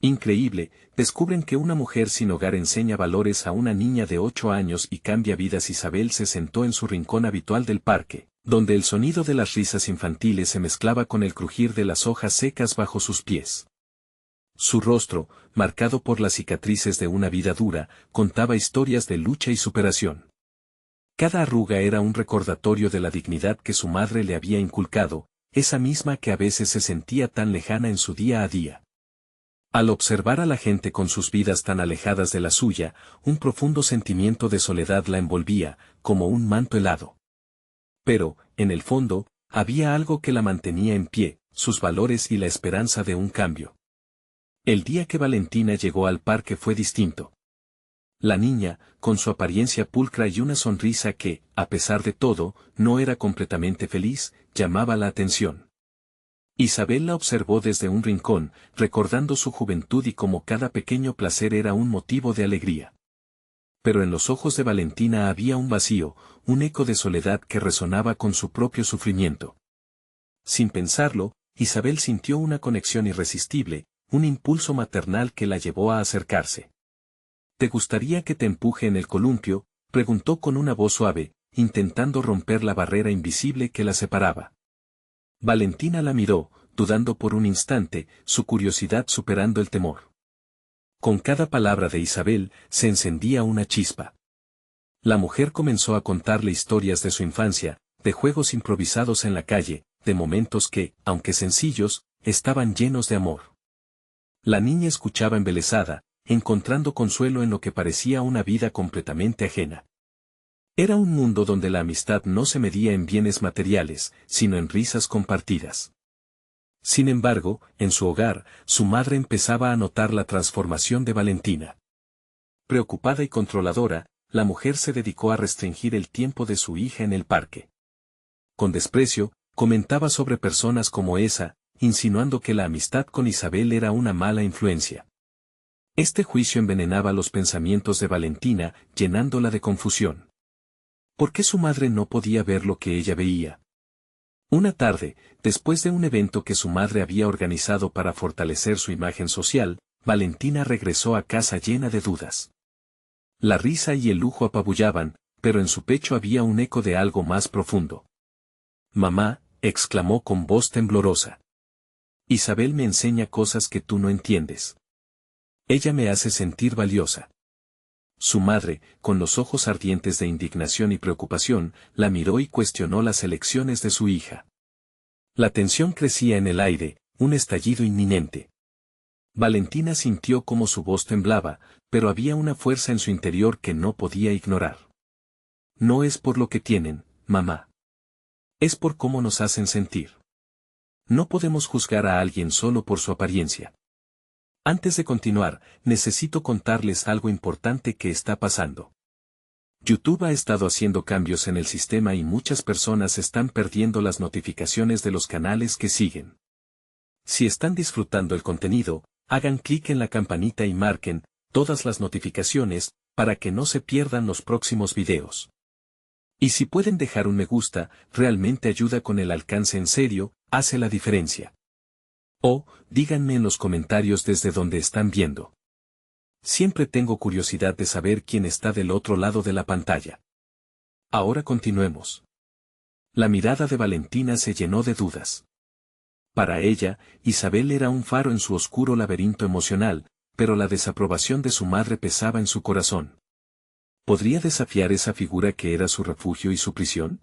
Increíble, descubren que una mujer sin hogar enseña valores a una niña de 8 años y cambia vidas. Isabel se sentó en su rincón habitual del parque, donde el sonido de las risas infantiles se mezclaba con el crujir de las hojas secas bajo sus pies. Su rostro, marcado por las cicatrices de una vida dura, contaba historias de lucha y superación. Cada arruga era un recordatorio de la dignidad que su madre le había inculcado, esa misma que a veces se sentía tan lejana en su día a día. Al observar a la gente con sus vidas tan alejadas de la suya, un profundo sentimiento de soledad la envolvía, como un manto helado. Pero, en el fondo, había algo que la mantenía en pie, sus valores y la esperanza de un cambio. El día que Valentina llegó al parque fue distinto. La niña, con su apariencia pulcra y una sonrisa que, a pesar de todo, no era completamente feliz, llamaba la atención. Isabel la observó desde un rincón, recordando su juventud y cómo cada pequeño placer era un motivo de alegría. Pero en los ojos de Valentina había un vacío, un eco de soledad que resonaba con su propio sufrimiento. Sin pensarlo, Isabel sintió una conexión irresistible, un impulso maternal que la llevó a acercarse. ¿Te gustaría que te empuje en el columpio?, preguntó con una voz suave, intentando romper la barrera invisible que la separaba. Valentina la miró, dudando por un instante, su curiosidad superando el temor. Con cada palabra de Isabel, se encendía una chispa. La mujer comenzó a contarle historias de su infancia, de juegos improvisados en la calle, de momentos que, aunque sencillos, estaban llenos de amor. La niña escuchaba embelesada, encontrando consuelo en lo que parecía una vida completamente ajena. Era un mundo donde la amistad no se medía en bienes materiales, sino en risas compartidas. Sin embargo, en su hogar, su madre empezaba a notar la transformación de Valentina. Preocupada y controladora, la mujer se dedicó a restringir el tiempo de su hija en el parque. Con desprecio, comentaba sobre personas como esa, insinuando que la amistad con Isabel era una mala influencia. Este juicio envenenaba los pensamientos de Valentina, llenándola de confusión. ¿Por qué su madre no podía ver lo que ella veía? Una tarde, después de un evento que su madre había organizado para fortalecer su imagen social, Valentina regresó a casa llena de dudas. La risa y el lujo apabullaban, pero en su pecho había un eco de algo más profundo. «Mamá», exclamó con voz temblorosa. «Isabel me enseña cosas que tú no entiendes. Ella me hace sentir valiosa». Su madre, con los ojos ardientes de indignación y preocupación, la miró y cuestionó las elecciones de su hija. La tensión crecía en el aire, un estallido inminente. Valentina sintió cómo su voz temblaba, pero había una fuerza en su interior que no podía ignorar. «No es por lo que tienen, mamá. Es por cómo nos hacen sentir. No podemos juzgar a alguien solo por su apariencia». Antes de continuar, necesito contarles algo importante que está pasando. YouTube ha estado haciendo cambios en el sistema y muchas personas están perdiendo las notificaciones de los canales que siguen. Si están disfrutando el contenido, hagan clic en la campanita y marquen todas las notificaciones para que no se pierdan los próximos videos. Y si pueden dejar un me gusta, realmente ayuda con el alcance, en serio, hace la diferencia. O, díganme en los comentarios desde donde están viendo. Siempre tengo curiosidad de saber quién está del otro lado de la pantalla. Ahora continuemos. La mirada de Valentina se llenó de dudas. Para ella, Isabel era un faro en su oscuro laberinto emocional, pero la desaprobación de su madre pesaba en su corazón. ¿Podría desafiar esa figura que era su refugio y su prisión?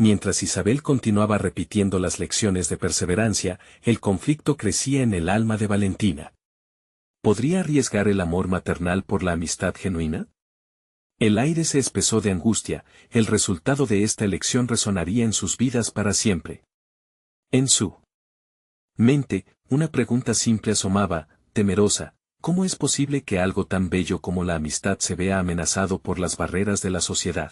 Mientras Isabel continuaba repitiendo las lecciones de perseverancia, el conflicto crecía en el alma de Valentina. ¿Podría arriesgar el amor maternal por la amistad genuina? El aire se espesó de angustia, el resultado de esta elección resonaría en sus vidas para siempre. En su mente, una pregunta simple asomaba, temerosa: ¿cómo es posible que algo tan bello como la amistad se vea amenazado por las barreras de la sociedad?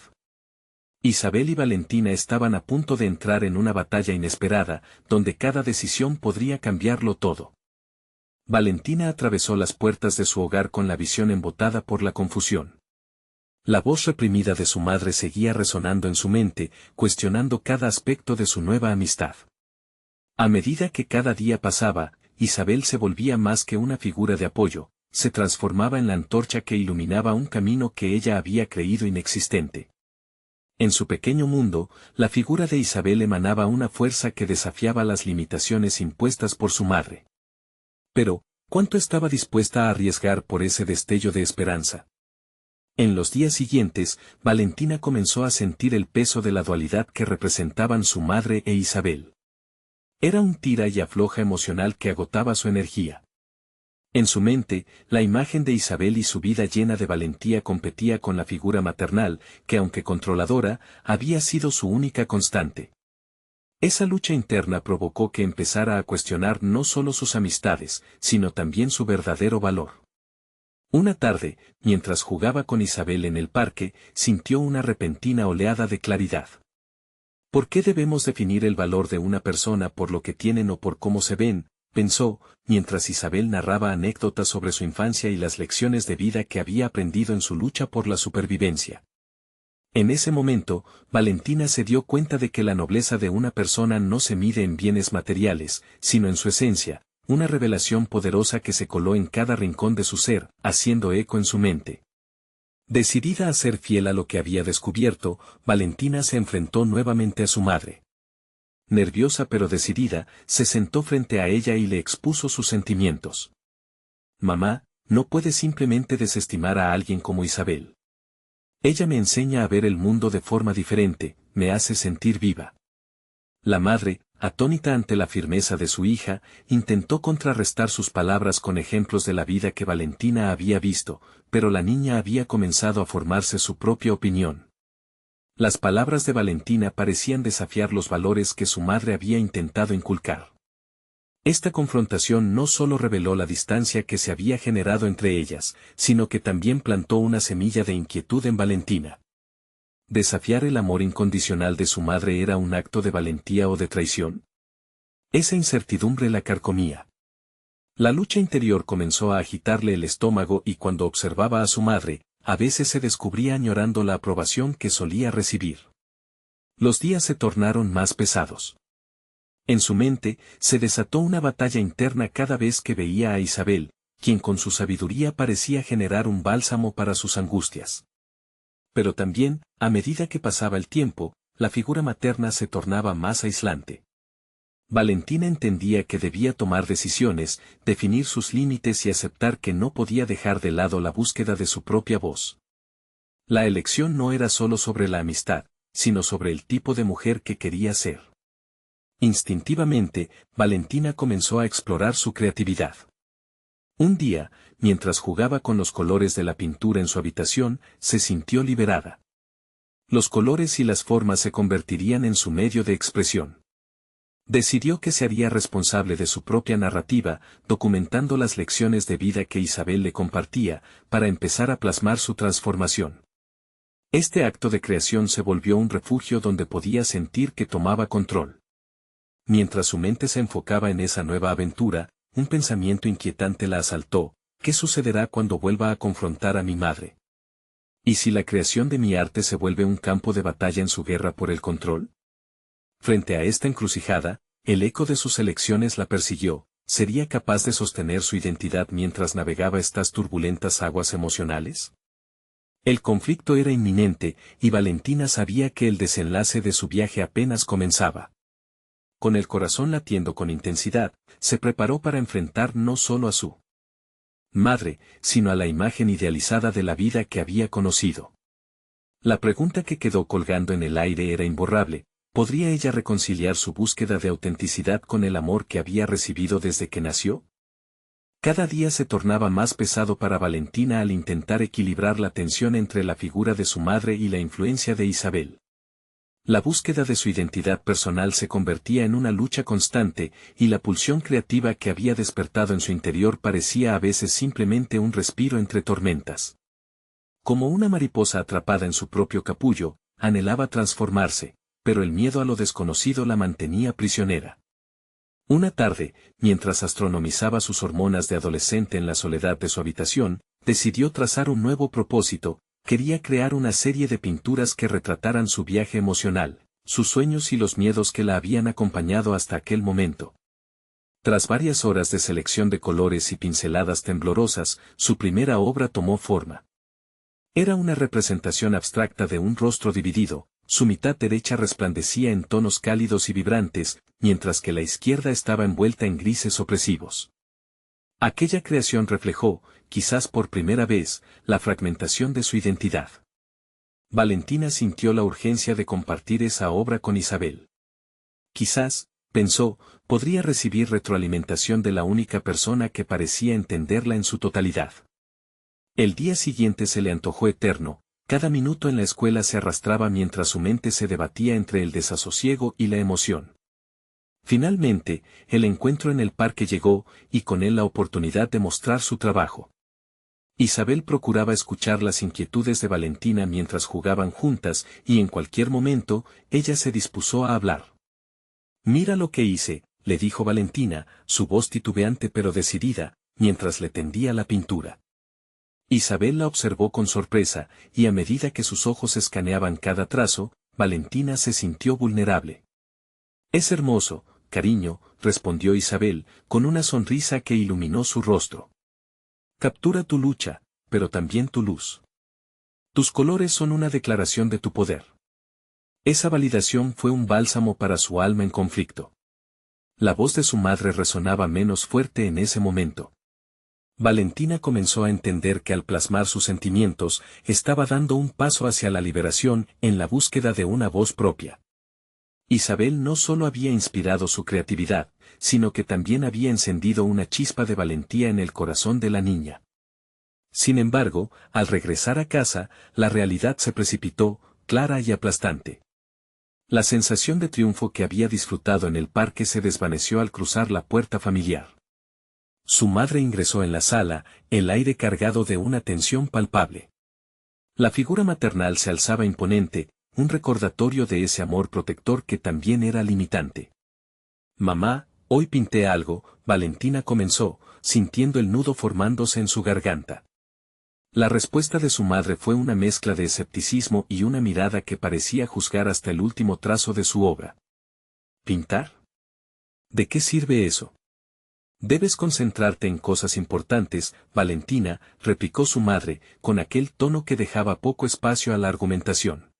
Isabel y Valentina estaban a punto de entrar en una batalla inesperada, donde cada decisión podría cambiarlo todo. Valentina atravesó las puertas de su hogar con la visión embotada por la confusión. La voz reprimida de su madre seguía resonando en su mente, cuestionando cada aspecto de su nueva amistad. A medida que cada día pasaba, Isabel se volvía más que una figura de apoyo, se transformaba en la antorcha que iluminaba un camino que ella había creído inexistente. En su pequeño mundo, la figura de Isabel emanaba una fuerza que desafiaba las limitaciones impuestas por su madre. Pero, ¿cuánto estaba dispuesta a arriesgar por ese destello de esperanza? En los días siguientes, Valentina comenzó a sentir el peso de la dualidad que representaban su madre e Isabel. Era un tira y afloja emocional que agotaba su energía. En su mente, la imagen de Isabel y su vida llena de valentía competía con la figura maternal, que aunque controladora, había sido su única constante. Esa lucha interna provocó que empezara a cuestionar no solo sus amistades, sino también su verdadero valor. Una tarde, mientras jugaba con Isabel en el parque, sintió una repentina oleada de claridad. ¿Por qué debemos definir el valor de una persona por lo que tienen o por cómo se ven?, pensó, mientras Isabel narraba anécdotas sobre su infancia y las lecciones de vida que había aprendido en su lucha por la supervivencia. En ese momento, Valentina se dio cuenta de que la nobleza de una persona no se mide en bienes materiales, sino en su esencia, una revelación poderosa que se coló en cada rincón de su ser, haciendo eco en su mente. Decidida a ser fiel a lo que había descubierto, Valentina se enfrentó nuevamente a su madre. Nerviosa pero decidida, se sentó frente a ella y le expuso sus sentimientos. Mamá, no puedes simplemente desestimar a alguien como Isabel. Ella me enseña a ver el mundo de forma diferente, me hace sentir viva. La madre, atónita ante la firmeza de su hija, intentó contrarrestar sus palabras con ejemplos de la vida que Valentina había visto, pero la niña había comenzado a formarse su propia opinión. Las palabras de Valentina parecían desafiar los valores que su madre había intentado inculcar. Esta confrontación no solo reveló la distancia que se había generado entre ellas, sino que también plantó una semilla de inquietud en Valentina. ¿Desafiar el amor incondicional de su madre era un acto de valentía o de traición? Esa incertidumbre la carcomía. La lucha interior comenzó a agitarle el estómago y cuando observaba a su madre, a veces se descubría añorando la aprobación que solía recibir. Los días se tornaron más pesados. En su mente, se desató una batalla interna cada vez que veía a Isabel, quien con su sabiduría parecía generar un bálsamo para sus angustias. Pero también, a medida que pasaba el tiempo, la figura materna se tornaba más aislante. Valentina entendía que debía tomar decisiones, definir sus límites y aceptar que no podía dejar de lado la búsqueda de su propia voz. La elección no era solo sobre la amistad, sino sobre el tipo de mujer que quería ser. Instintivamente, Valentina comenzó a explorar su creatividad. Un día, mientras jugaba con los colores de la pintura en su habitación, se sintió liberada. Los colores y las formas se convertirían en su medio de expresión. Decidió que se haría responsable de su propia narrativa, documentando las lecciones de vida que Isabel le compartía, para empezar a plasmar su transformación. Este acto de creación se volvió un refugio donde podía sentir que tomaba control. Mientras su mente se enfocaba en esa nueva aventura, un pensamiento inquietante la asaltó: ¿qué sucederá cuando vuelva a confrontar a mi madre? ¿Y si la creación de mi arte se vuelve un campo de batalla en su guerra por el control? Frente a esta encrucijada, el eco de sus elecciones la persiguió. ¿Sería capaz de sostener su identidad mientras navegaba estas turbulentas aguas emocionales? El conflicto era inminente, y Valentina sabía que el desenlace de su viaje apenas comenzaba. Con el corazón latiendo con intensidad, se preparó para enfrentar no solo a su madre, sino a la imagen idealizada de la vida que había conocido. La pregunta que quedó colgando en el aire era imborrable: ¿podría ella reconciliar su búsqueda de autenticidad con el amor que había recibido desde que nació? Cada día se tornaba más pesado para Valentina al intentar equilibrar la tensión entre la figura de su madre y la influencia de Isabel. La búsqueda de su identidad personal se convertía en una lucha constante, y la pulsión creativa que había despertado en su interior parecía a veces simplemente un respiro entre tormentas. Como una mariposa atrapada en su propio capullo, anhelaba transformarse, pero el miedo a lo desconocido la mantenía prisionera. Una tarde, mientras astronomizaba sus hormonas de adolescente en la soledad de su habitación, decidió trazar un nuevo propósito: quería crear una serie de pinturas que retrataran su viaje emocional, sus sueños y los miedos que la habían acompañado hasta aquel momento. Tras varias horas de selección de colores y pinceladas temblorosas, su primera obra tomó forma. Era una representación abstracta de un rostro dividido, su mitad derecha resplandecía en tonos cálidos y vibrantes, mientras que la izquierda estaba envuelta en grises opresivos. Aquella creación reflejó, quizás por primera vez, la fragmentación de su identidad. Valentina sintió la urgencia de compartir esa obra con Isabel. Quizás, pensó, podría recibir retroalimentación de la única persona que parecía entenderla en su totalidad. El día siguiente se le antojó eterno, cada minuto en la escuela se arrastraba mientras su mente se debatía entre el desasosiego y la emoción. Finalmente, el encuentro en el parque llegó, y con él la oportunidad de mostrar su trabajo. Isabel procuraba escuchar las inquietudes de Valentina mientras jugaban juntas, y en cualquier momento, ella se dispuso a hablar. «Mira lo que hice», le dijo Valentina, su voz titubeante pero decidida, mientras le tendía la pintura. Isabel la observó con sorpresa, y a medida que sus ojos escaneaban cada trazo, Valentina se sintió vulnerable. «Es hermoso, cariño», respondió Isabel, con una sonrisa que iluminó su rostro. «Captura tu lucha, pero también tu luz. Tus colores son una declaración de tu poder». Esa validación fue un bálsamo para su alma en conflicto. La voz de su madre resonaba menos fuerte en ese momento. Valentina comenzó a entender que al plasmar sus sentimientos, estaba dando un paso hacia la liberación en la búsqueda de una voz propia. Isabel no solo había inspirado su creatividad, sino que también había encendido una chispa de valentía en el corazón de la niña. Sin embargo, al regresar a casa, la realidad se precipitó, clara y aplastante. La sensación de triunfo que había disfrutado en el parque se desvaneció al cruzar la puerta familiar. Su madre ingresó en la sala, el aire cargado de una tensión palpable. La figura maternal se alzaba imponente, un recordatorio de ese amor protector que también era limitante. «Mamá, hoy pinté algo», Valentina comenzó, sintiendo el nudo formándose en su garganta. La respuesta de su madre fue una mezcla de escepticismo y una mirada que parecía juzgar hasta el último trazo de su obra. «¿Pintar? ¿De qué sirve eso? Debes concentrarte en cosas importantes», Valentina, replicó su madre, con aquel tono que dejaba poco espacio a la argumentación.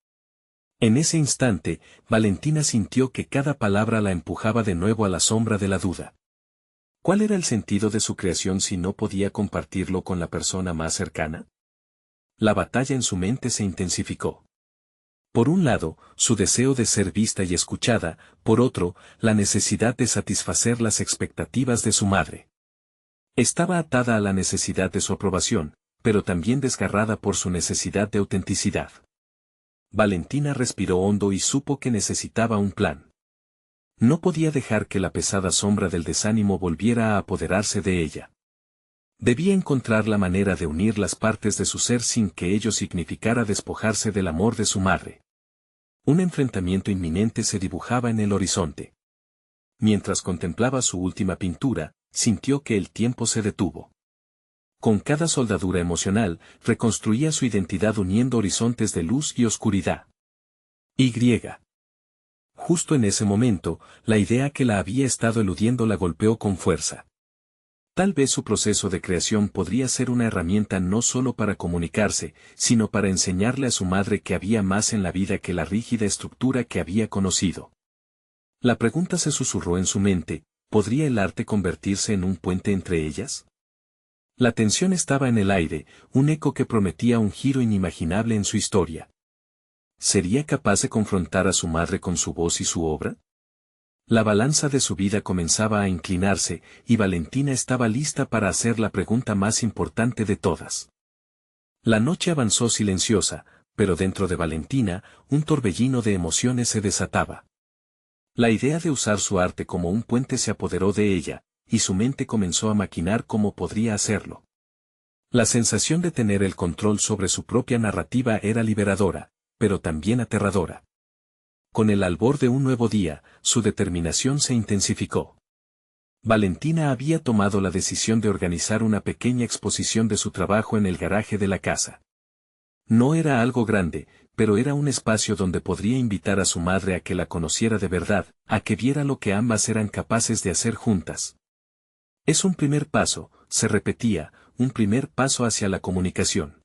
En ese instante, Valentina sintió que cada palabra la empujaba de nuevo a la sombra de la duda. ¿Cuál era el sentido de su creación si no podía compartirlo con la persona más cercana? La batalla en su mente se intensificó. Por un lado, su deseo de ser vista y escuchada, por otro, la necesidad de satisfacer las expectativas de su madre. Estaba atada a la necesidad de su aprobación, pero también desgarrada por su necesidad de autenticidad. Valentina respiró hondo y supo que necesitaba un plan. No podía dejar que la pesada sombra del desánimo volviera a apoderarse de ella. Debía encontrar la manera de unir las partes de su ser sin que ello significara despojarse del amor de su madre. Un enfrentamiento inminente se dibujaba en el horizonte. Mientras contemplaba su última pintura, sintió que el tiempo se detuvo. Con cada soldadura emocional, reconstruía su identidad uniendo horizontes de luz y oscuridad. Justo en ese momento, la idea que la había estado eludiendo la golpeó con fuerza. Tal vez su proceso de creación podría ser una herramienta no solo para comunicarse, sino para enseñarle a su madre que había más en la vida que la rígida estructura que había conocido. La pregunta se susurró en su mente, ¿podría el arte convertirse en un puente entre ellas? La tensión estaba en el aire, un eco que prometía un giro inimaginable en su historia. ¿Sería capaz de confrontar a su madre con su voz y su obra? La balanza de su vida comenzaba a inclinarse, y Valentina estaba lista para hacer la pregunta más importante de todas. La noche avanzó silenciosa, pero dentro de Valentina, un torbellino de emociones se desataba. La idea de usar su arte como un puente se apoderó de ella, y su mente comenzó a maquinar cómo podría hacerlo. La sensación de tener el control sobre su propia narrativa era liberadora, pero también aterradora. Con el albor de un nuevo día, su determinación se intensificó. Valentina había tomado la decisión de organizar una pequeña exposición de su trabajo en el garaje de la casa. No era algo grande, pero era un espacio donde podría invitar a su madre a que la conociera de verdad, a que viera lo que ambas eran capaces de hacer juntas. Es un primer paso, se repetía, un primer paso hacia la comunicación.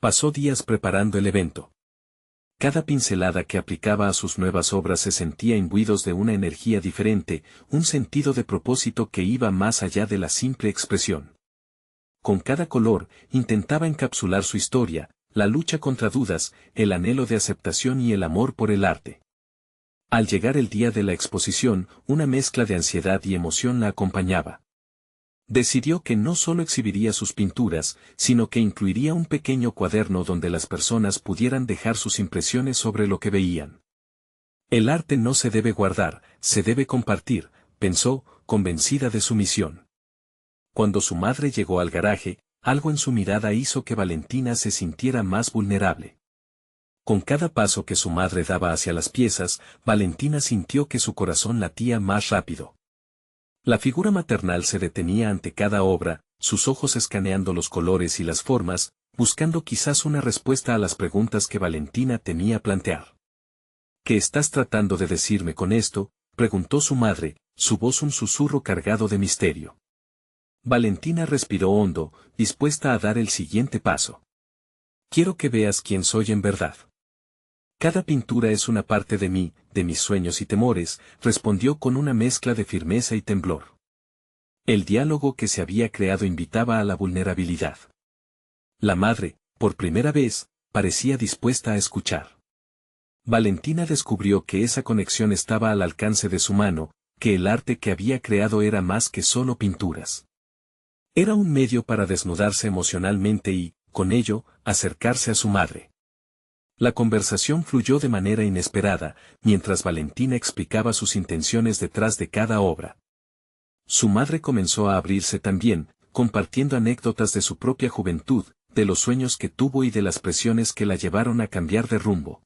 Pasó días preparando el evento. Cada pincelada que aplicaba a sus nuevas obras se sentía imbuidos de una energía diferente, un sentido de propósito que iba más allá de la simple expresión. Con cada color, intentaba encapsular su historia, la lucha contra dudas, el anhelo de aceptación y el amor por el arte. Al llegar el día de la exposición, una mezcla de ansiedad y emoción la acompañaba. Decidió que no solo exhibiría sus pinturas, sino que incluiría un pequeño cuaderno donde las personas pudieran dejar sus impresiones sobre lo que veían. El arte no se debe guardar, se debe compartir, pensó, convencida de su misión. Cuando su madre llegó al garaje, algo en su mirada hizo que Valentina se sintiera más vulnerable. Con cada paso que su madre daba hacia las piezas, Valentina sintió que su corazón latía más rápido. La figura maternal se detenía ante cada obra, sus ojos escaneando los colores y las formas, buscando quizás una respuesta a las preguntas que Valentina temía plantear. ¿Qué estás tratando de decirme con esto?, preguntó su madre, su voz un susurro cargado de misterio. Valentina respiró hondo, dispuesta a dar el siguiente paso. Quiero que veas quién soy en verdad. Cada pintura es una parte de mí, de mis sueños y temores, respondió con una mezcla de firmeza y temblor. El diálogo que se había creado invitaba a la vulnerabilidad. La madre, por primera vez, parecía dispuesta a escuchar. Valentina descubrió que esa conexión estaba al alcance de su mano, que el arte que había creado era más que solo pinturas. Era un medio para desnudarse emocionalmente y, con ello, acercarse a su madre. La conversación fluyó de manera inesperada, mientras Valentina explicaba sus intenciones detrás de cada obra. Su madre comenzó a abrirse también, compartiendo anécdotas de su propia juventud, de los sueños que tuvo y de las presiones que la llevaron a cambiar de rumbo.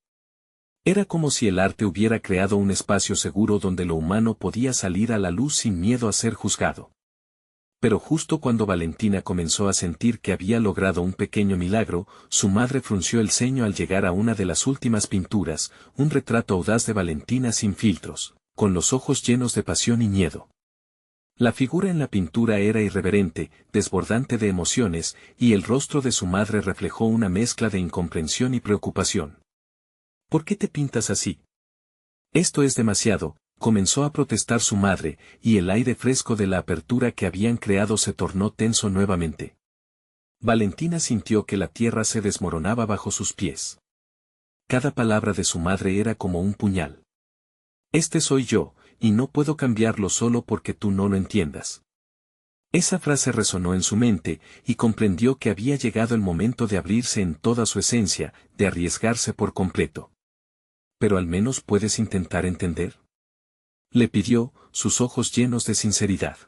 Era como si el arte hubiera creado un espacio seguro donde lo humano podía salir a la luz sin miedo a ser juzgado. Pero justo cuando Valentina comenzó a sentir que había logrado un pequeño milagro, su madre frunció el ceño al llegar a una de las últimas pinturas, un retrato audaz de Valentina sin filtros, con los ojos llenos de pasión y miedo. La figura en la pintura era irreverente, desbordante de emociones, y el rostro de su madre reflejó una mezcla de incomprensión y preocupación. ¿Por qué te pintas así? Esto es demasiado, comenzó a protestar su madre, y el aire fresco de la apertura que habían creado se tornó tenso nuevamente. Valentina sintió que la tierra se desmoronaba bajo sus pies. Cada palabra de su madre era como un puñal. Este soy yo, y no puedo cambiarlo solo porque tú no lo entiendas. Esa frase resonó en su mente, y comprendió que había llegado el momento de abrirse en toda su esencia, de arriesgarse por completo. ¿Pero al menos puedes intentar entender?, le pidió, sus ojos llenos de sinceridad.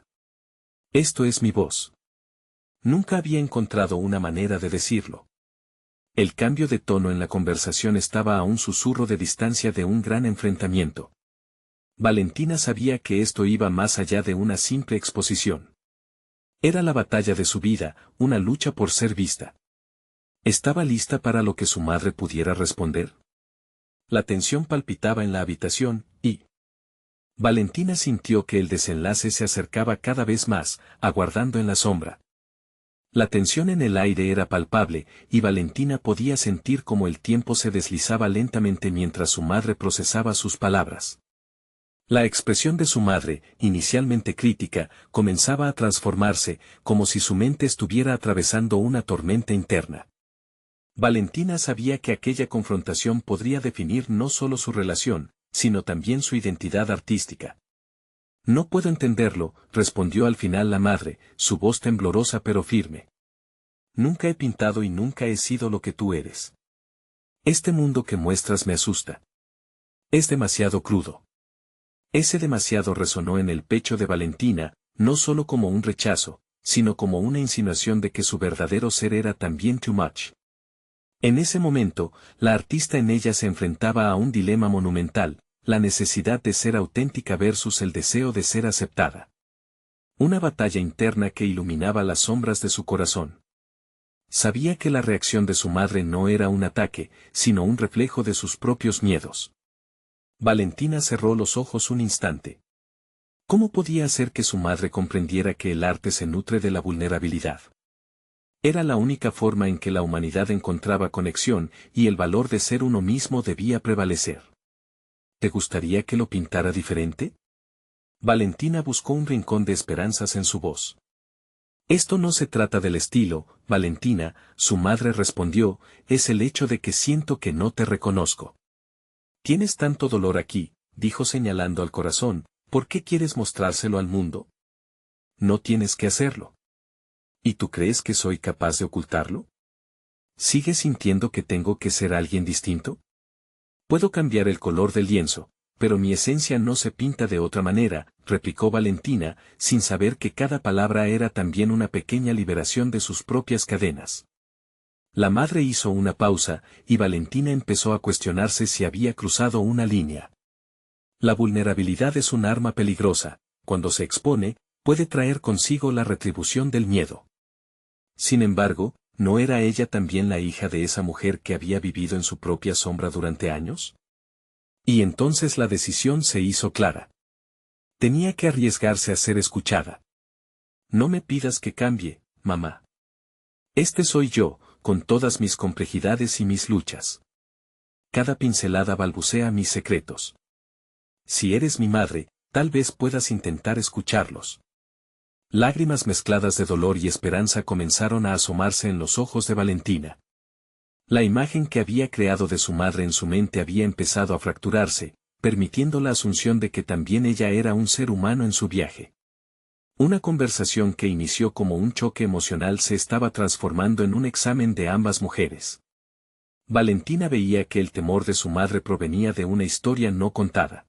Esto es mi voz. Nunca había encontrado una manera de decirlo. El cambio de tono en la conversación estaba a un susurro de distancia de un gran enfrentamiento. Valentina sabía que esto iba más allá de una simple exposición. Era la batalla de su vida, una lucha por ser vista. ¿Estaba lista para lo que su madre pudiera responder? La tensión palpitaba en la habitación, y Valentina sintió que el desenlace se acercaba cada vez más, aguardando en la sombra. La tensión en el aire era palpable, y Valentina podía sentir cómo el tiempo se deslizaba lentamente mientras su madre procesaba sus palabras. La expresión de su madre, inicialmente crítica, comenzaba a transformarse, como si su mente estuviera atravesando una tormenta interna. Valentina sabía que aquella confrontación podría definir no solo su relación, sino también su identidad artística. No puedo entenderlo, respondió al final la madre, su voz temblorosa pero firme. Nunca he pintado y nunca he sido lo que tú eres. Este mundo que muestras me asusta. Es demasiado crudo. Ese demasiado resonó en el pecho de Valentina, no solo como un rechazo, sino como una insinuación de que su verdadero ser era también too much. En ese momento, la artista en ella se enfrentaba a un dilema monumental, la necesidad de ser auténtica versus el deseo de ser aceptada. Una batalla interna que iluminaba las sombras de su corazón. Sabía que la reacción de su madre no era un ataque, sino un reflejo de sus propios miedos. Valentina cerró los ojos un instante. ¿Cómo podía hacer que su madre comprendiera que el arte se nutre de la vulnerabilidad? Era la única forma en que la humanidad encontraba conexión y el valor de ser uno mismo debía prevalecer. ¿Te gustaría que lo pintara diferente? Valentina buscó un rincón de esperanzas en su voz. Esto no se trata del estilo, Valentina, su madre respondió, es el hecho de que siento que no te reconozco. Tienes tanto dolor aquí, dijo señalando al corazón, ¿por qué quieres mostrárselo al mundo? No tienes que hacerlo. ¿Y tú crees que soy capaz de ocultarlo? ¿Sigues sintiendo que tengo que ser alguien distinto? Puedo cambiar el color del lienzo, pero mi esencia no se pinta de otra manera, replicó Valentina, sin saber que cada palabra era también una pequeña liberación de sus propias cadenas. La madre hizo una pausa, y Valentina empezó a cuestionarse si había cruzado una línea. La vulnerabilidad es un arma peligrosa, cuando se expone, puede traer consigo la retribución del miedo. Sin embargo, ¿no era ella también la hija de esa mujer que había vivido en su propia sombra durante años? Y entonces la decisión se hizo clara. Tenía que arriesgarse a ser escuchada. No me pidas que cambie, mamá. Este soy yo, con todas mis complejidades y mis luchas. Cada pincelada balbucea mis secretos. Si eres mi madre, tal vez puedas intentar escucharlos. Lágrimas mezcladas de dolor y esperanza comenzaron a asomarse en los ojos de Valentina. La imagen que había creado de su madre en su mente había empezado a fracturarse, permitiendo la asunción de que también ella era un ser humano en su viaje. Una conversación que inició como un choque emocional se estaba transformando en un examen de ambas mujeres. Valentina veía que el temor de su madre provenía de una historia no contada.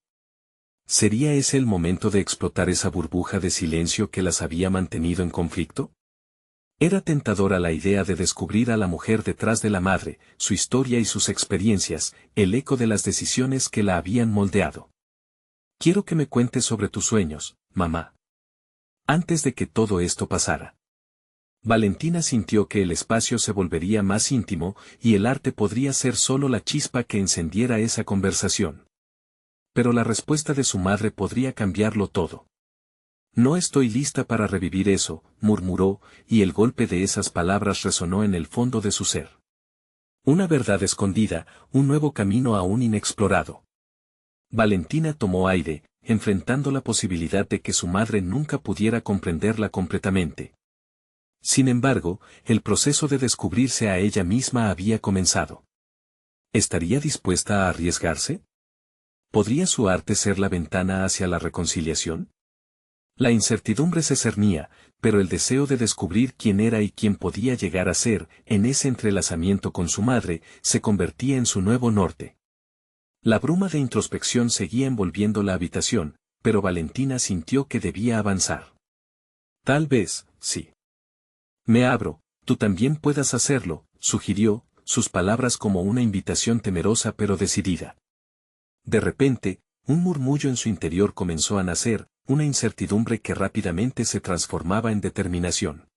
¿Sería ese el momento de explotar esa burbuja de silencio que las había mantenido en conflicto? Era tentadora la idea de descubrir a la mujer detrás de la madre, su historia y sus experiencias, el eco de las decisiones que la habían moldeado. Quiero que me cuentes sobre tus sueños, mamá. Antes de que todo esto pasara. Valentina sintió que el espacio se volvería más íntimo y el arte podría ser solo la chispa que encendiera esa conversación. Pero la respuesta de su madre podría cambiarlo todo. No estoy lista para revivir eso, murmuró, y el golpe de esas palabras resonó en el fondo de su ser. Una verdad escondida, un nuevo camino aún inexplorado. Valentina tomó aire, enfrentando la posibilidad de que su madre nunca pudiera comprenderla completamente. Sin embargo, el proceso de descubrirse a ella misma había comenzado. ¿Estaría dispuesta a arriesgarse? ¿Podría su arte ser la ventana hacia la reconciliación? La incertidumbre se cernía, pero el deseo de descubrir quién era y quién podía llegar a ser, en ese entrelazamiento con su madre, se convertía en su nuevo norte. La bruma de introspección seguía envolviendo la habitación, pero Valentina sintió que debía avanzar. Tal vez, sí. Me abro, tú también puedas hacerlo, sugirió, sus palabras como una invitación temerosa pero decidida. De repente, un murmullo en su interior comenzó a nacer, una incertidumbre que rápidamente se transformaba en determinación.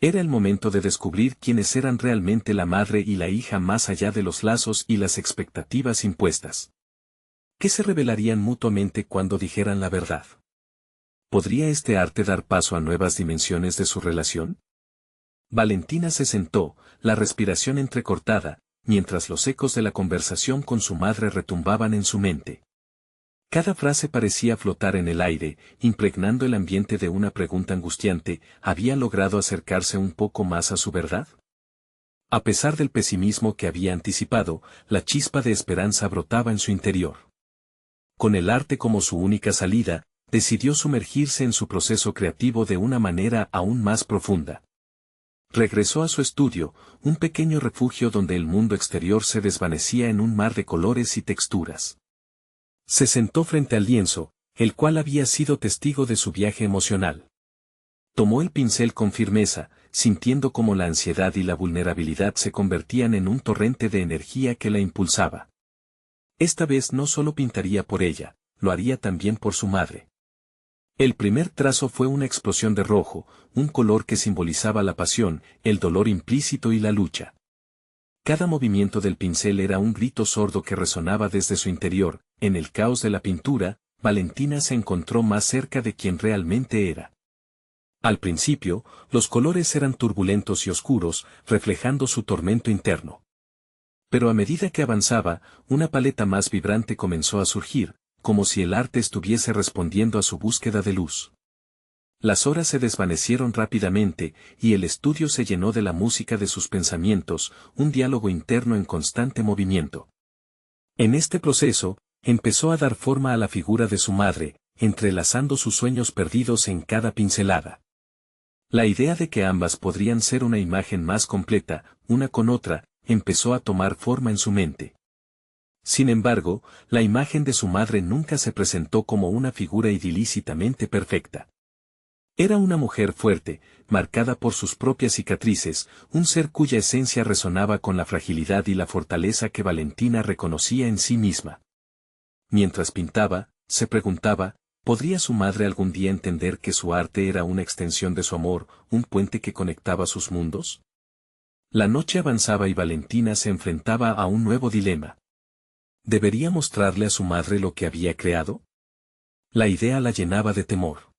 Era el momento de descubrir quiénes eran realmente la madre y la hija más allá de los lazos y las expectativas impuestas. ¿Qué se revelarían mutuamente cuando dijeran la verdad? ¿Podría este arte dar paso a nuevas dimensiones de su relación? Valentina se sentó, la respiración entrecortada, mientras los ecos de la conversación con su madre retumbaban en su mente. Cada frase parecía flotar en el aire, impregnando el ambiente de una pregunta angustiante, ¿había logrado acercarse un poco más a su verdad? A pesar del pesimismo que había anticipado, la chispa de esperanza brotaba en su interior. Con el arte como su única salida, decidió sumergirse en su proceso creativo de una manera aún más profunda. Regresó a su estudio, un pequeño refugio donde el mundo exterior se desvanecía en un mar de colores y texturas. Se sentó frente al lienzo, el cual había sido testigo de su viaje emocional. Tomó el pincel con firmeza, sintiendo cómo la ansiedad y la vulnerabilidad se convertían en un torrente de energía que la impulsaba. Esta vez no solo pintaría por ella, lo haría también por su madre. El primer trazo fue una explosión de rojo, un color que simbolizaba la pasión, el dolor implícito y la lucha. Cada movimiento del pincel era un grito sordo que resonaba desde su interior, en el caos de la pintura, Valentina se encontró más cerca de quien realmente era. Al principio, los colores eran turbulentos y oscuros, reflejando su tormento interno. Pero a medida que avanzaba, una paleta más vibrante comenzó a surgir, como si el arte estuviese respondiendo a su búsqueda de luz. Las horas se desvanecieron rápidamente, y el estudio se llenó de la música de sus pensamientos, un diálogo interno en constante movimiento. En este proceso, empezó a dar forma a la figura de su madre, entrelazando sus sueños perdidos en cada pincelada. La idea de que ambas podrían ser una imagen más completa, una con otra, empezó a tomar forma en su mente. Sin embargo, la imagen de su madre nunca se presentó como una figura idilícitamente perfecta. Era una mujer fuerte, marcada por sus propias cicatrices, un ser cuya esencia resonaba con la fragilidad y la fortaleza que Valentina reconocía en sí misma. Mientras pintaba, se preguntaba, ¿podría su madre algún día entender que su arte era una extensión de su amor, un puente que conectaba sus mundos? La noche avanzaba y Valentina se enfrentaba a un nuevo dilema. ¿Debería mostrarle a su madre lo que había creado? La idea la llenaba de temor.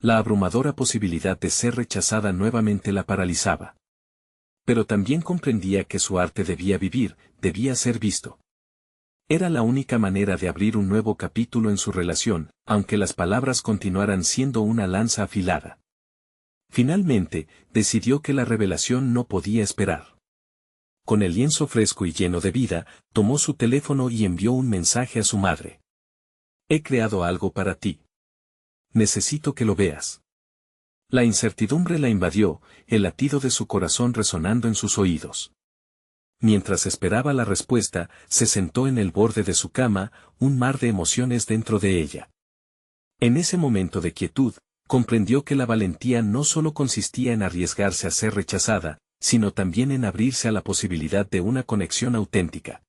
La abrumadora posibilidad de ser rechazada nuevamente la paralizaba. Pero también comprendía que su arte debía vivir, debía ser visto. Era la única manera de abrir un nuevo capítulo en su relación, aunque las palabras continuaran siendo una lanza afilada. Finalmente, decidió que la revelación no podía esperar. Con el lienzo fresco y lleno de vida, tomó su teléfono y envió un mensaje a su madre. He creado algo para ti. Necesito que lo veas. La incertidumbre la invadió, el latido de su corazón resonando en sus oídos. Mientras esperaba la respuesta, se sentó en el borde de su cama, un mar de emociones dentro de ella. En ese momento de quietud, comprendió que la valentía no solo consistía en arriesgarse a ser rechazada, sino también en abrirse a la posibilidad de una conexión auténtica.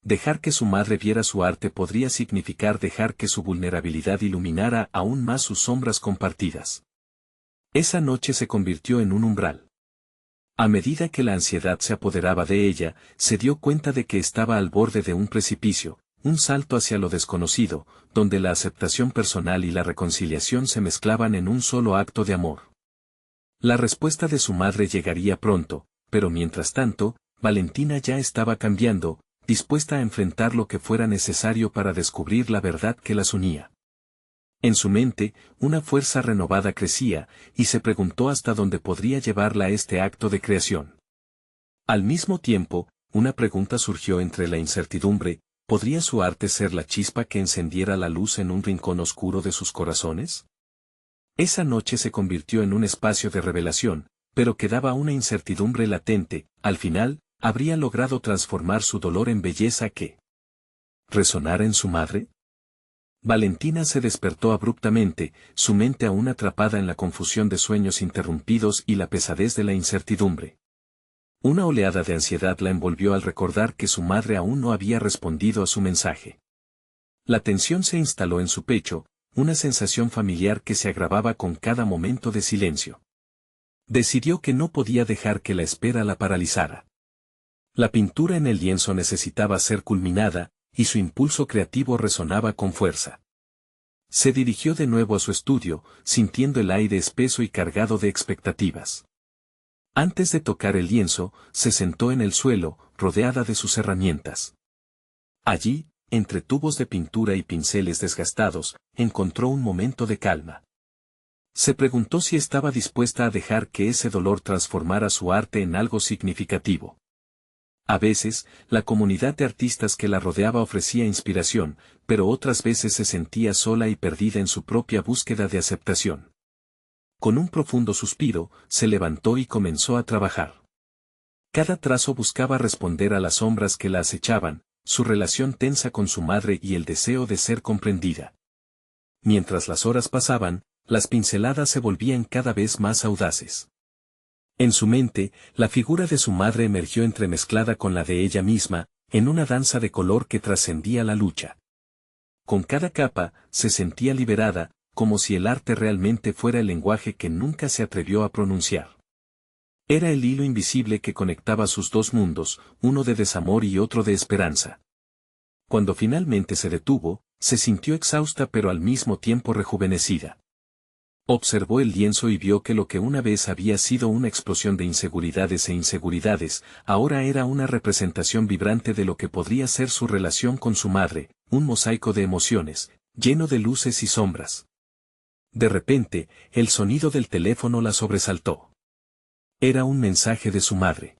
Dejar que su madre viera su arte podría significar dejar que su vulnerabilidad iluminara aún más sus sombras compartidas. Esa noche se convirtió en un umbral. A medida que la ansiedad se apoderaba de ella, se dio cuenta de que estaba al borde de un precipicio, un salto hacia lo desconocido, donde la aceptación personal y la reconciliación se mezclaban en un solo acto de amor. La respuesta de su madre llegaría pronto, pero mientras tanto, Valentina ya estaba cambiando, dispuesta a enfrentar lo que fuera necesario para descubrir la verdad que las unía. En su mente, una fuerza renovada crecía, y se preguntó hasta dónde podría llevarla este acto de creación. Al mismo tiempo, una pregunta surgió entre la incertidumbre: ¿podría su arte ser la chispa que encendiera la luz en un rincón oscuro de sus corazones? Esa noche se convirtió en un espacio de revelación, pero quedaba una incertidumbre latente. Al final, ¿habría logrado transformar su dolor en belleza que resonara en su madre? Valentina se despertó abruptamente, su mente aún atrapada en la confusión de sueños interrumpidos y la pesadez de la incertidumbre. Una oleada de ansiedad la envolvió al recordar que su madre aún no había respondido a su mensaje. La tensión se instaló en su pecho, una sensación familiar que se agravaba con cada momento de silencio. Decidió que no podía dejar que la espera la paralizara. La pintura en el lienzo necesitaba ser culminada, y su impulso creativo resonaba con fuerza. Se dirigió de nuevo a su estudio, sintiendo el aire espeso y cargado de expectativas. Antes de tocar el lienzo, se sentó en el suelo, rodeada de sus herramientas. Allí, entre tubos de pintura y pinceles desgastados, encontró un momento de calma. Se preguntó si estaba dispuesta a dejar que ese dolor transformara su arte en algo significativo. A veces, la comunidad de artistas que la rodeaba ofrecía inspiración, pero otras veces se sentía sola y perdida en su propia búsqueda de aceptación. Con un profundo suspiro, se levantó y comenzó a trabajar. Cada trazo buscaba responder a las sombras que la acechaban, su relación tensa con su madre y el deseo de ser comprendida. Mientras las horas pasaban, las pinceladas se volvían cada vez más audaces. En su mente, la figura de su madre emergió entremezclada con la de ella misma, en una danza de color que trascendía la lucha. Con cada capa, se sentía liberada, como si el arte realmente fuera el lenguaje que nunca se atrevió a pronunciar. Era el hilo invisible que conectaba sus dos mundos, uno de desamor y otro de esperanza. Cuando finalmente se detuvo, Se sintió exhausta pero al mismo tiempo rejuvenecida. Observó el lienzo y vio que lo que una vez había sido una explosión de inseguridades, ahora era una representación vibrante de lo que podría ser su relación con su madre, un mosaico de emociones, lleno de luces y sombras. De repente, el sonido del teléfono la sobresaltó. Era un mensaje de su madre.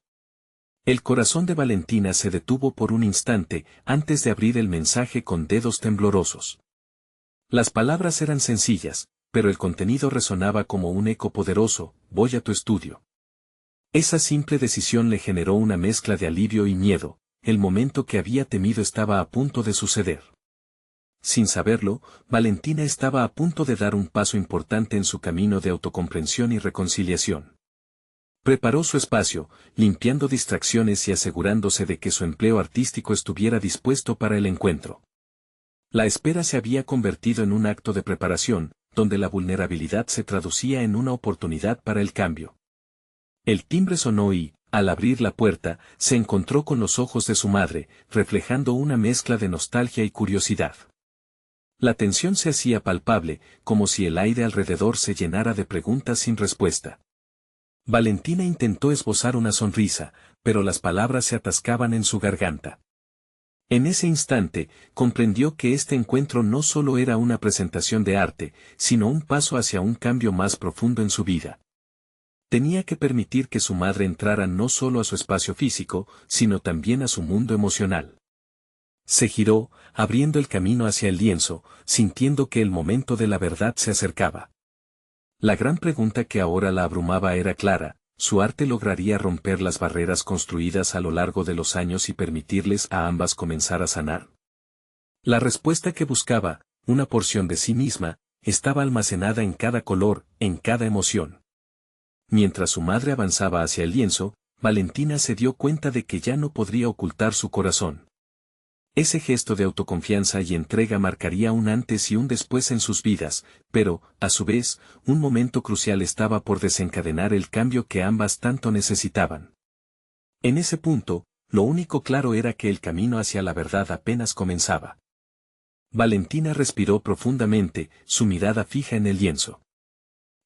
El corazón de Valentina se detuvo por un instante antes de abrir el mensaje con dedos temblorosos. Las palabras eran sencillas, pero el contenido resonaba como un eco poderoso: voy a tu estudio. Esa simple decisión le generó una mezcla de alivio y miedo, el momento que había temido estaba a punto de suceder. Sin saberlo, Valentina estaba a punto de dar un paso importante en su camino de autocomprensión y reconciliación. Preparó su espacio, limpiando distracciones y asegurándose de que su empleo artístico estuviera dispuesto para el encuentro. La espera se había convertido en un acto de preparación, donde la vulnerabilidad se traducía en una oportunidad para el cambio. El timbre sonó y, al abrir la puerta, se encontró con los ojos de su madre, reflejando una mezcla de nostalgia y curiosidad. La tensión se hacía palpable, como si el aire alrededor se llenara de preguntas sin respuesta. Valentina intentó esbozar una sonrisa, pero las palabras se atascaban en su garganta. En ese instante, comprendió que este encuentro no solo era una presentación de arte, sino un paso hacia un cambio más profundo en su vida. Tenía que permitir que su madre entrara no solo a su espacio físico, sino también a su mundo emocional. Se giró, abriendo el camino hacia el lienzo, sintiendo que el momento de la verdad se acercaba. La gran pregunta que ahora la abrumaba era clara: ¿su arte lograría romper las barreras construidas a lo largo de los años y permitirles a ambas comenzar a sanar? La respuesta que buscaba, una porción de sí misma, estaba almacenada en cada color, en cada emoción. Mientras su madre avanzaba hacia el lienzo, Valentina se dio cuenta de que ya no podría ocultar su corazón. Ese gesto de autoconfianza y entrega marcaría un antes y un después en sus vidas, pero, a su vez, un momento crucial estaba por desencadenar el cambio que ambas tanto necesitaban. En ese punto, lo único claro era que el camino hacia la verdad apenas comenzaba. Valentina respiró profundamente, su mirada fija en el lienzo.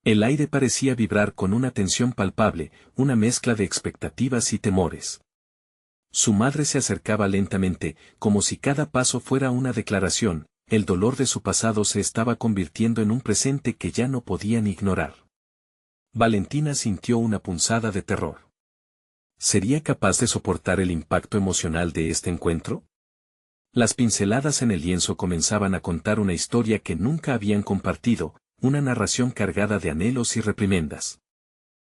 El aire parecía vibrar con una tensión palpable, una mezcla de expectativas y temores. Su madre se acercaba lentamente, como si cada paso fuera una declaración. El dolor de su pasado se estaba convirtiendo en un presente que ya no podían ignorar. Valentina sintió una punzada de terror. ¿Sería capaz de soportar el impacto emocional de este encuentro? Las pinceladas en el lienzo comenzaban a contar una historia que nunca habían compartido, una narración cargada de anhelos y reprimendas.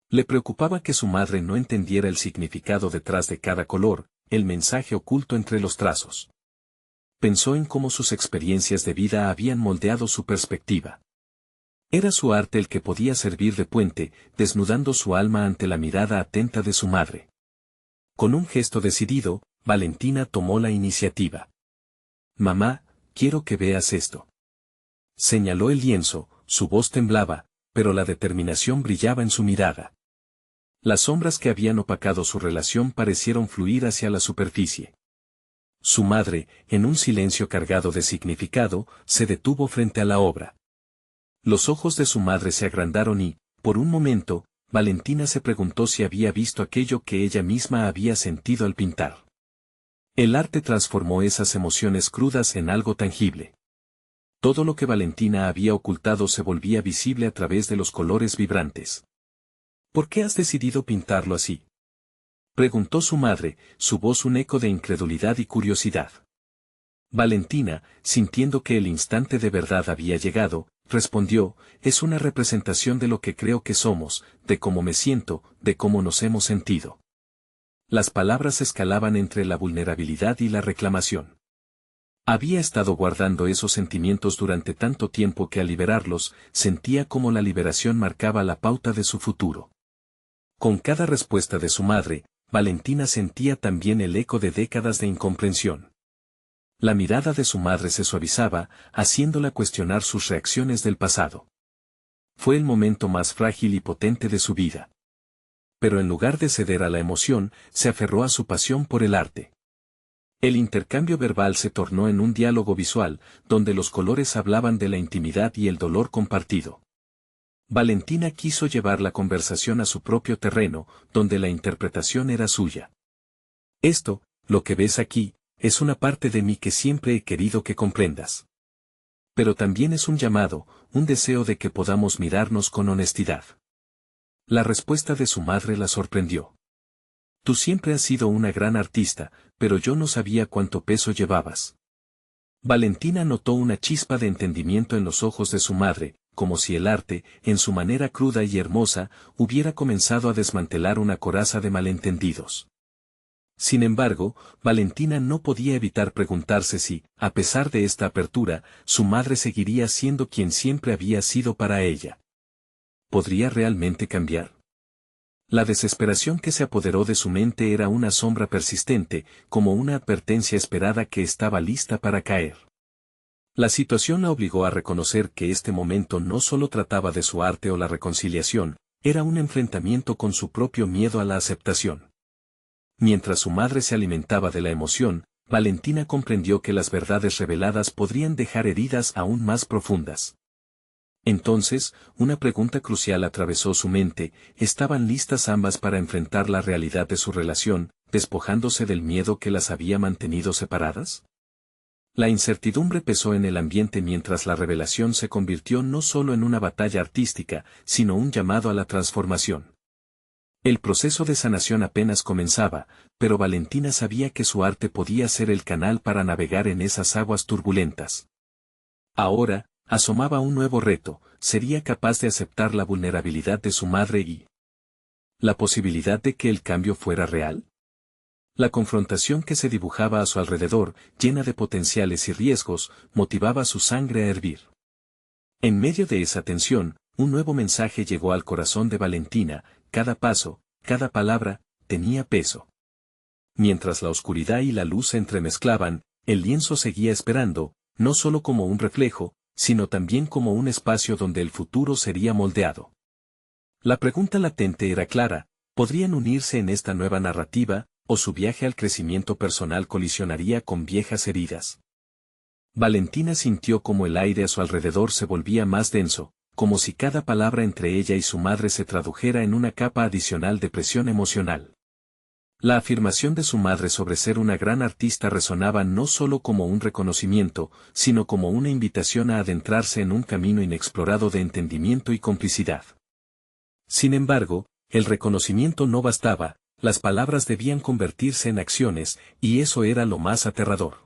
Le preocupaba que su madre no entendiera el significado detrás de cada color, el mensaje oculto entre los trazos. Pensó en cómo sus experiencias de vida habían moldeado su perspectiva. Era su arte el que podía servir de puente, desnudando su alma ante la mirada atenta de su madre. Con un gesto decidido, Valentina tomó la iniciativa. «Mamá, quiero que veas esto». Señaló el lienzo, su voz temblaba, pero la determinación brillaba en su mirada. Las sombras que habían opacado su relación parecieron fluir hacia la superficie. Su madre, en un silencio cargado de significado, se detuvo frente a la obra. Los ojos de su madre se agrandaron y, por un momento, Valentina se preguntó si había visto aquello que ella misma había sentido al pintar. El arte transformó esas emociones crudas en algo tangible. Todo lo que Valentina había ocultado se volvía visible a través de los colores vibrantes. ¿Por qué has decidido pintarlo así?, preguntó su madre, su voz un eco de incredulidad y curiosidad. Valentina, sintiendo que el instante de verdad había llegado, respondió: «Es una representación de lo que creo que somos, de cómo me siento, de cómo nos hemos sentido». Las palabras escalaban entre la vulnerabilidad y la reclamación. Había estado guardando esos sentimientos durante tanto tiempo que al liberarlos, sentía como la liberación marcaba la pauta de su futuro. Con cada respuesta de su madre, Valentina sentía también el eco de décadas de incomprensión. La mirada de su madre se suavizaba, haciéndola cuestionar sus reacciones del pasado. Fue el momento más frágil y potente de su vida. Pero en lugar de ceder a la emoción, se aferró a su pasión por el arte. El intercambio verbal se tornó en un diálogo visual, donde los colores hablaban de la intimidad y el dolor compartido. Valentina quiso llevar la conversación a su propio terreno, donde la interpretación era suya. Esto, lo que ves aquí, es una parte de mí que siempre he querido que comprendas. Pero también es un llamado, un deseo de que podamos mirarnos con honestidad. La respuesta de su madre la sorprendió. Tú siempre has sido una gran artista, pero yo no sabía cuánto peso llevabas. Valentina notó una chispa de entendimiento en los ojos de su madre, como si el arte, en su manera cruda y hermosa, hubiera comenzado a desmantelar una coraza de malentendidos. Sin embargo, Valentina no podía evitar preguntarse si, a pesar de esta apertura, su madre seguiría siendo quien siempre había sido para ella. ¿Podría realmente cambiar? La desesperación que se apoderó de su mente era una sombra persistente, como una advertencia esperada que estaba lista para caer. La situación la obligó a reconocer que este momento no solo trataba de su arte o la reconciliación, era un enfrentamiento con su propio miedo a la aceptación. Mientras su madre se alimentaba de la emoción, Valentina comprendió que las verdades reveladas podrían dejar heridas aún más profundas. Entonces, una pregunta crucial atravesó su mente: ¿estaban listas ambas para enfrentar la realidad de su relación, despojándose del miedo que las había mantenido separadas? La incertidumbre pesó en el ambiente mientras la revelación se convirtió no solo en una batalla artística, sino un llamado a la transformación. El proceso de sanación apenas comenzaba, pero Valentina sabía que su arte podía ser el canal para navegar en esas aguas turbulentas. Ahora, asomaba un nuevo reto: ¿sería capaz de aceptar la vulnerabilidad de su madre y la posibilidad de que el cambio fuera real? La confrontación que se dibujaba a su alrededor, llena de potenciales y riesgos, motivaba su sangre a hervir. En medio de esa tensión, un nuevo mensaje llegó al corazón de Valentina: cada paso, cada palabra, tenía peso. Mientras la oscuridad y la luz se entremezclaban, el lienzo seguía esperando, no solo como un reflejo, sino también como un espacio donde el futuro sería moldeado. La pregunta latente era clara: ¿podrían unirse en esta nueva narrativa, o su viaje al crecimiento personal colisionaría con viejas heridas? Valentina sintió como el aire a su alrededor se volvía más denso, como si cada palabra entre ella y su madre se tradujera en una capa adicional de presión emocional. La afirmación de su madre sobre ser una gran artista resonaba no solo como un reconocimiento, sino como una invitación a adentrarse en un camino inexplorado de entendimiento y complicidad. Sin embargo, el reconocimiento no bastaba, las palabras debían convertirse en acciones, y eso era lo más aterrador.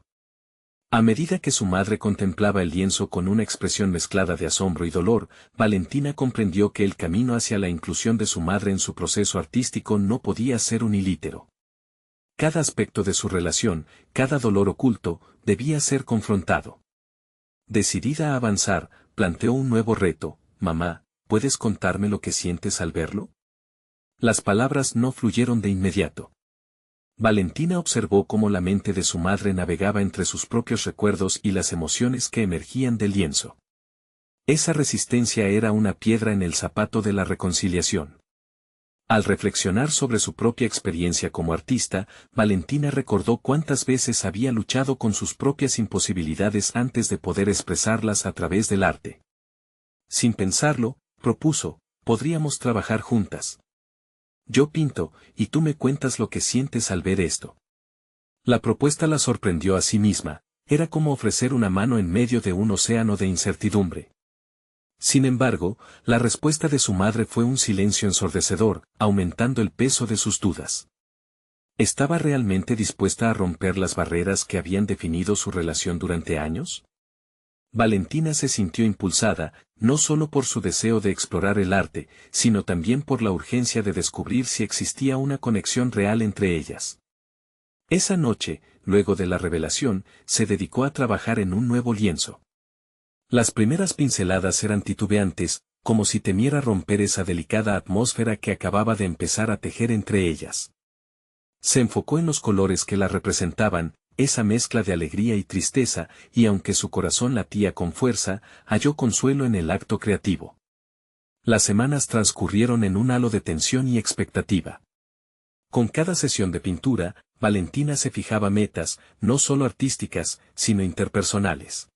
A medida que su madre contemplaba el lienzo con una expresión mezclada de asombro y dolor, Valentina comprendió que el camino hacia la inclusión de su madre en su proceso artístico no podía ser unilítero. Cada aspecto de su relación, cada dolor oculto, debía ser confrontado. Decidida a avanzar, planteó un nuevo reto: mamá, ¿puedes contarme lo que sientes al verlo? Las palabras no fluyeron de inmediato. Valentina observó cómo la mente de su madre navegaba entre sus propios recuerdos y las emociones que emergían del lienzo. Esa resistencia era una piedra en el zapato de la reconciliación. Al reflexionar sobre su propia experiencia como artista, Valentina recordó cuántas veces había luchado con sus propias imposibilidades antes de poder expresarlas a través del arte. Sin pensarlo, propuso: podríamos trabajar juntas. Yo pinto, y tú me cuentas lo que sientes al ver esto. La propuesta la sorprendió a sí misma: era como ofrecer una mano en medio de un océano de incertidumbre. Sin embargo, la respuesta de su madre fue un silencio ensordecedor, aumentando el peso de sus dudas. ¿Estaba realmente dispuesta a romper las barreras que habían definido su relación durante años? Valentina se sintió impulsada, no solo por su deseo de explorar el arte, sino también por la urgencia de descubrir si existía una conexión real entre ellas. Esa noche, luego de la revelación, se dedicó a trabajar en un nuevo lienzo. Las primeras pinceladas eran titubeantes, como si temiera romper esa delicada atmósfera que acababa de empezar a tejer entre ellas. Se enfocó en los colores que la representaban, esa mezcla de alegría y tristeza, y aunque su corazón latía con fuerza, halló consuelo en el acto creativo. Las semanas transcurrieron en un halo de tensión y expectativa. Con cada sesión de pintura, Valentina se fijaba metas, no solo artísticas, sino interpersonales.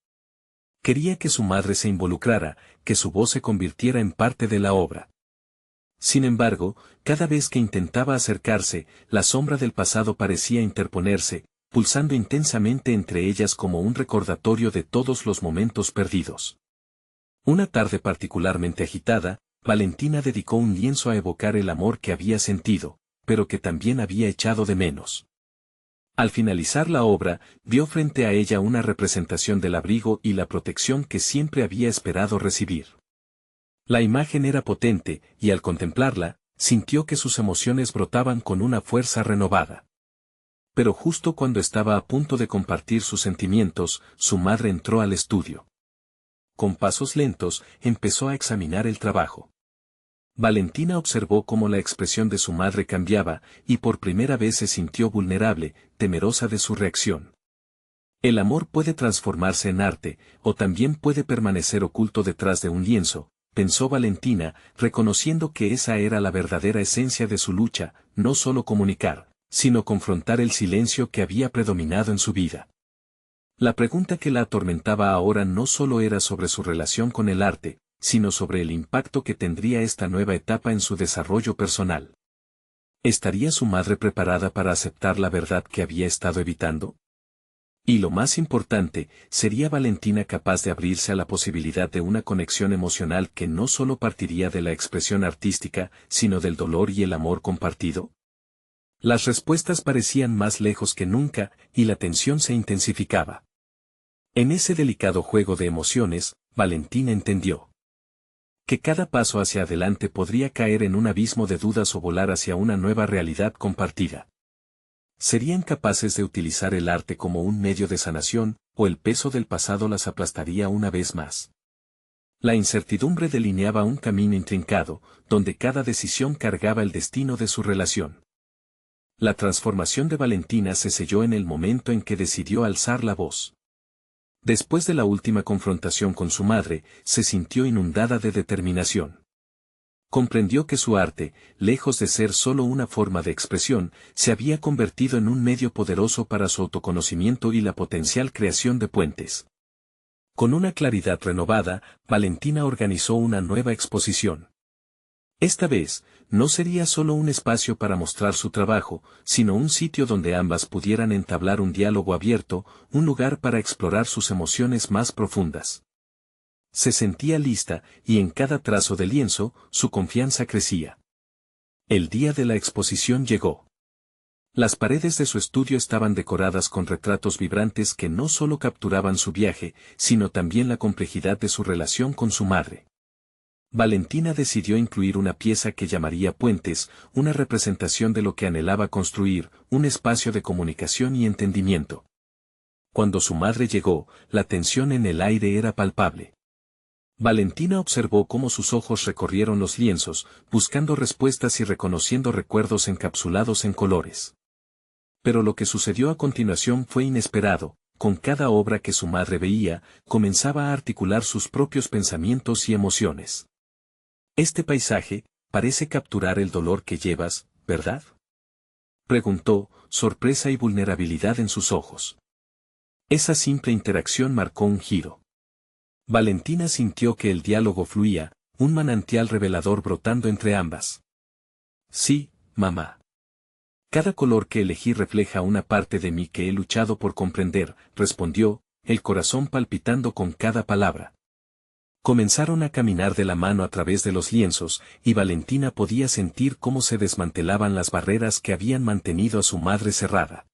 Quería que su madre se involucrara, que su voz se convirtiera en parte de la obra. Sin embargo, cada vez que intentaba acercarse, la sombra del pasado parecía interponerse, pulsando intensamente entre ellas como un recordatorio de todos los momentos perdidos. Una tarde particularmente agitada, Valentina dedicó un lienzo a evocar el amor que había sentido, pero que también había echado de menos. Al finalizar la obra, vio frente a ella una representación del abrigo y la protección que siempre había esperado recibir. La imagen era potente, y al contemplarla, sintió que sus emociones brotaban con una fuerza renovada. Pero justo cuando estaba a punto de compartir sus sentimientos, su madre entró al estudio. Con pasos lentos, empezó a examinar el trabajo. Valentina observó cómo la expresión de su madre cambiaba, y por primera vez se sintió vulnerable, temerosa de su reacción. El amor puede transformarse en arte, o también puede permanecer oculto detrás de un lienzo, pensó Valentina, reconociendo que esa era la verdadera esencia de su lucha, no solo comunicar, sino confrontar el silencio que había predominado en su vida. La pregunta que la atormentaba ahora no solo era sobre su relación con el arte, sino sobre el impacto que tendría esta nueva etapa en su desarrollo personal. ¿Estaría su madre preparada para aceptar la verdad que había estado evitando? Y lo más importante, ¿sería Valentina capaz de abrirse a la posibilidad de una conexión emocional que no solo partiría de la expresión artística, sino del dolor y el amor compartido? Las respuestas parecían más lejos que nunca, y la tensión se intensificaba. En ese delicado juego de emociones, Valentina entendió que cada paso hacia adelante podría caer en un abismo de dudas o volar hacia una nueva realidad compartida. ¿Serían capaces de utilizar el arte como un medio de sanación, o el peso del pasado las aplastaría una vez más? La incertidumbre delineaba un camino intrincado, donde cada decisión cargaba el destino de su relación. La transformación de Valentina se selló en el momento en que decidió alzar la voz. Después de la última confrontación con su madre, se sintió inundada de determinación. Comprendió que su arte, lejos de ser solo una forma de expresión, se había convertido en un medio poderoso para su autoconocimiento y la potencial creación de puentes. Con una claridad renovada, Valentina organizó una nueva exposición. Esta vez, no sería solo un espacio para mostrar su trabajo, sino un sitio donde ambas pudieran entablar un diálogo abierto, un lugar para explorar sus emociones más profundas. Se sentía lista, y en cada trazo de lienzo, su confianza crecía. El día de la exposición llegó. Las paredes de su estudio estaban decoradas con retratos vibrantes que no solo capturaban su viaje, sino también la complejidad de su relación con su madre. Valentina decidió incluir una pieza que llamaría Puentes, una representación de lo que anhelaba construir, un espacio de comunicación y entendimiento. Cuando su madre llegó, la tensión en el aire era palpable. Valentina observó cómo sus ojos recorrieron los lienzos, buscando respuestas y reconociendo recuerdos encapsulados en colores. Pero lo que sucedió a continuación fue inesperado. Con cada obra que su madre veía, comenzaba a articular sus propios pensamientos y emociones. Este paisaje parece capturar el dolor que llevas, ¿verdad?, preguntó, sorpresa y vulnerabilidad en sus ojos. Esa simple interacción marcó un giro. Valentina sintió que el diálogo fluía, un manantial revelador brotando entre ambas. Sí, mamá. Cada color que elegí refleja una parte de mí que he luchado por comprender, respondió, el corazón palpitando con cada palabra. Comenzaron a caminar de la mano a través de los lienzos, y Valentina podía sentir cómo se desmantelaban las barreras que habían mantenido a su madre cerrada.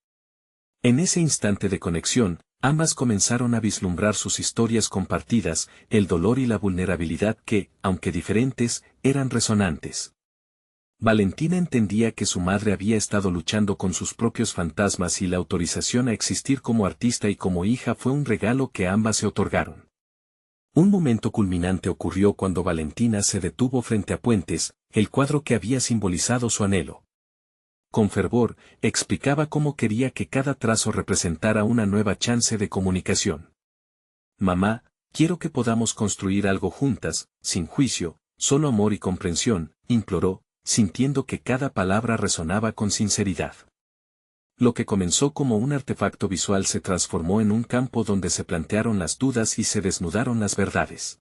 En ese instante de conexión, ambas comenzaron a vislumbrar sus historias compartidas, el dolor y la vulnerabilidad que, aunque diferentes, eran resonantes. Valentina entendía que su madre había estado luchando con sus propios fantasmas y la autorización a existir como artista y como hija fue un regalo que ambas se otorgaron. Un momento culminante ocurrió cuando Valentina se detuvo frente a Puentes, el cuadro que había simbolizado su anhelo. Con fervor, explicaba cómo quería que cada trazo representara una nueva chance de comunicación. Mamá, quiero que podamos construir algo juntas, sin juicio, solo amor y comprensión, imploró, sintiendo que cada palabra resonaba con sinceridad. Lo que comenzó como un artefacto visual se transformó en un campo donde se plantearon las dudas y se desnudaron las verdades.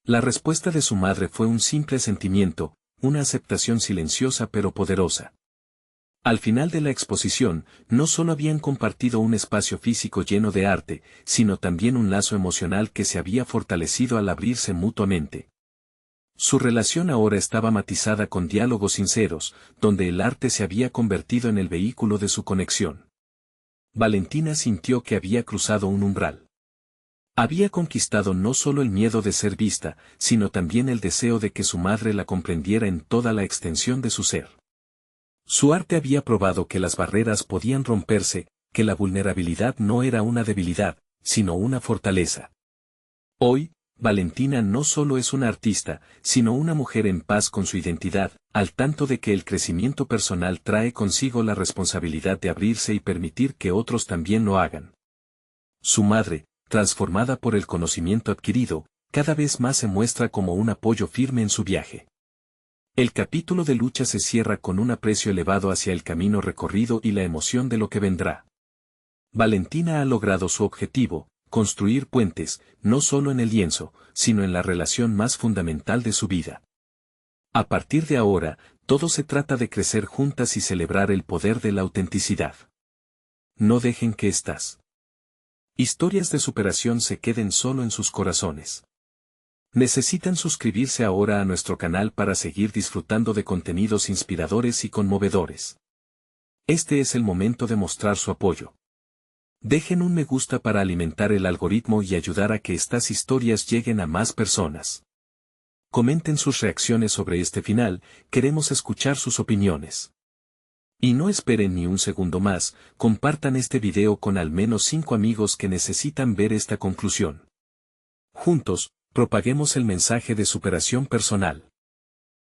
La respuesta de su madre fue un simple sentimiento, una aceptación silenciosa pero poderosa. Al final de la exposición, no solo habían compartido un espacio físico lleno de arte, sino también un lazo emocional que se había fortalecido al abrirse mutuamente. Su relación ahora estaba matizada con diálogos sinceros, donde el arte se había convertido en el vehículo de su conexión. Valentina sintió que había cruzado un umbral. Había conquistado no solo el miedo de ser vista, sino también el deseo de que su madre la comprendiera en toda la extensión de su ser. Su arte había probado que las barreras podían romperse, que la vulnerabilidad no era una debilidad, sino una fortaleza. Hoy, Valentina no solo es una artista, sino una mujer en paz con su identidad, al tanto de que el crecimiento personal trae consigo la responsabilidad de abrirse y permitir que otros también lo hagan. Su madre, transformada por el conocimiento adquirido, cada vez más se muestra como un apoyo firme en su viaje. El capítulo de lucha se cierra con un aprecio elevado hacia el camino recorrido y la emoción de lo que vendrá. Valentina ha logrado su objetivo, construir puentes, no solo en el lienzo, sino en la relación más fundamental de su vida. A partir de ahora, todo se trata de crecer juntas y celebrar el poder de la autenticidad. No dejen que estas historias de superación se queden solo en sus corazones. Necesitan suscribirse ahora a nuestro canal para seguir disfrutando de contenidos inspiradores y conmovedores. Este es el momento de mostrar su apoyo. Dejen un me gusta para alimentar el algoritmo y ayudar a que estas historias lleguen a más personas. Comenten sus reacciones sobre este final, queremos escuchar sus opiniones. Y no esperen ni un segundo más, compartan este video con al menos 5 amigos que necesitan ver esta conclusión. Juntos, propaguemos el mensaje de superación personal.